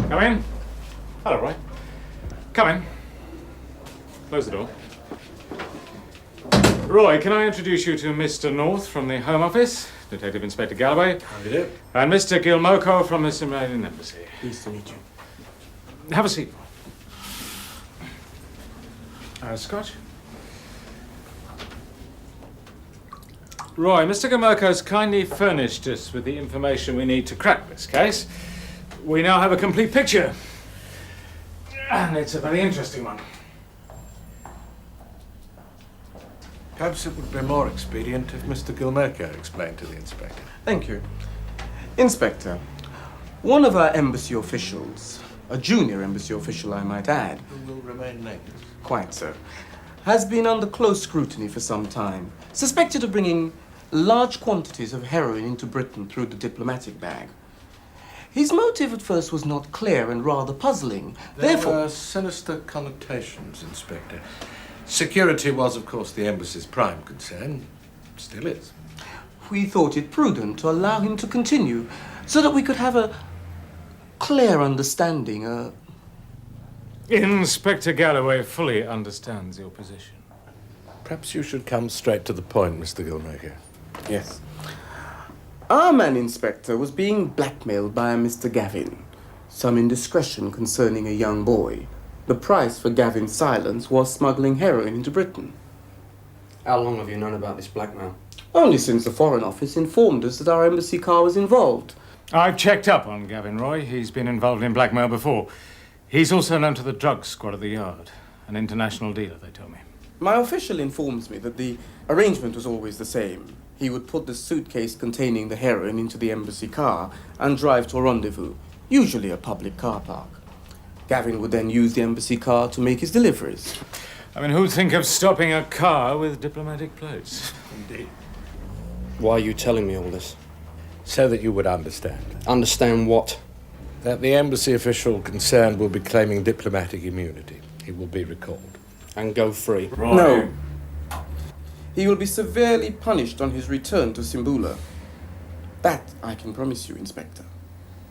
Come in. Hello, Roy. Come in. Close the door. Roy, can I introduce you to Mr. North from the Home Office, Detective Inspector Galloway. How do you do? And Mr. Gilmoko from the Somalian Embassy. Pleased to meet you. Have a seat. Scotch? Roy, Mr. Gilmoko's kindly furnished us with the information we need to crack this case. We now have a complete picture. And it's a very interesting one. Perhaps it would be more expedient if Mr. Gilmoko explained to the inspector. Thank you. Inspector, one of our embassy officials, a junior embassy official I might add. Who will remain nameless. Quite so. Has been under close scrutiny for some time, suspected of bringing large quantities of heroin into Britain through the diplomatic bag. His motive at first was not clear and rather puzzling. There Therefore, were sinister connotations, Inspector. Security was, of course, the embassy's prime concern. Still is. we thought it prudent to allow him to continue so that we could have a clear understanding, Inspector Galloway fully understands your position. Perhaps you should come straight to the point, Mr. Gilmoko. Yes. Our man, Inspector, was being blackmailed by a Mr. Gavin. Some indiscretion concerning a young boy. The price for Gavin's silence was smuggling heroin into Britain. How long have you known about this blackmail? Only since the Foreign Office informed us that our embassy car was involved. I've checked up on Gavin, Roy. He's been involved in blackmail before. He's also known to the drug squad at the Yard. An international dealer, they told me. My official informs me that the arrangement was always the same. He would put the suitcase containing the heroin into the embassy car and drive to a rendezvous, usually a public car park. Gavin would then use the embassy car to make his deliveries. I mean, who'd think of stopping a car with diplomatic plates? Indeed. Why are you telling me all this? So that you would understand. Understand what? That the embassy official concerned will be claiming diplomatic immunity. He will be recalled. And go free. Roy. No. He will be severely punished on his return to Simbula. That I can promise you, Inspector.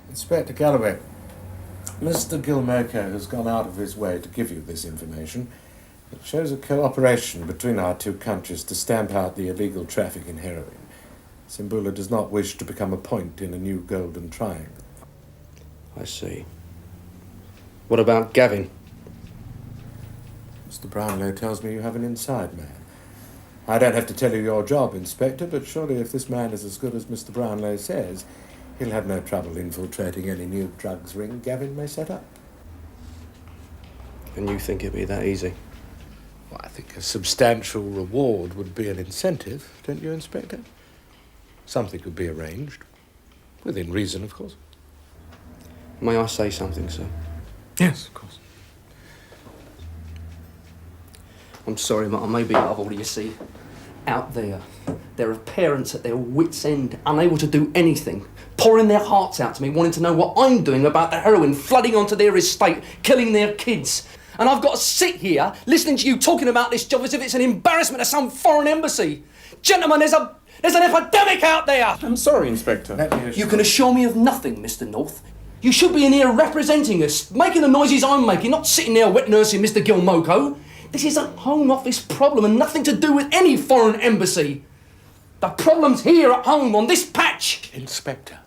Inspector Galloway, Mr. Gilmoko has gone out of his way to give you this information. It shows a cooperation between our two countries to stamp out the illegal traffic in heroin. Simbula does not wish to become a point in a new golden triangle. I see. What about Gavin? Mr. Brownlow tells me you have an inside man. I don't have to tell you your job, Inspector, but surely if this man is as good as Mr. Brownlow says, he'll have no trouble infiltrating any new drugs ring Gavin may set up. And you think it'd be that easy? Well, I think a substantial reward would be an incentive, don't you, Inspector? Something could be arranged. Within reason, of course. May I say something, sir? Yes, of course. I'm sorry, but I may be out of order, you see. Out there are parents at their wits' end, unable to do anything, pouring their hearts out to me, wanting to know what I'm doing about the heroin flooding onto their estate, killing their kids. And I've got to sit here listening to you talking about this job as if it's an embarrassment of some foreign embassy. Gentlemen, there's an epidemic out there! I'm sorry, Inspector. You can assure me of nothing, Mr. North. You should be in here representing us, making the noises I'm making, not sitting there wet nursing Mr. Gilmoko. This is a Home Office problem and nothing to do with any foreign embassy. The problem's here at home, on this patch. Inspector,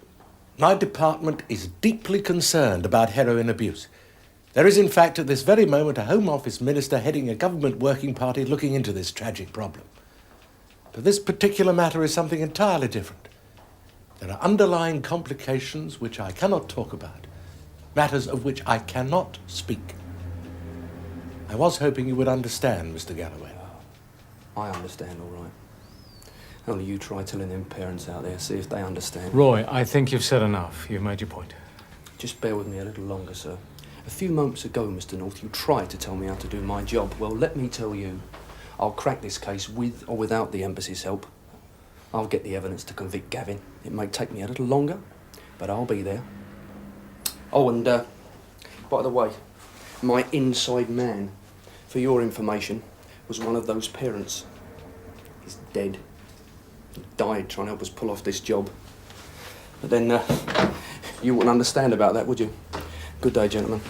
my department is deeply concerned about heroin abuse. There is, in fact, at this very moment, a Home Office minister heading a government working party looking into this tragic problem. But this particular matter is something entirely different. There are underlying complications which I cannot talk about, matters of which I cannot speak. I was hoping you would understand, Mr. Galloway. I understand, all right. Only you try telling them parents out there, see if they understand. Roy, I think you've said enough. You've made your point. Just bear with me a little longer, sir. A few moments ago, Mr. North, you tried to tell me how to do my job. Well, let me tell you, I'll crack this case with or without the embassy's help. I'll get the evidence to convict Gavin. It may take me a little longer, but I'll be there. Oh, and, by the way, my inside man, for your information, was one of those parents. He's dead. He died trying to help us pull off this job. But then, you wouldn't understand about that, would you? Good day, gentlemen.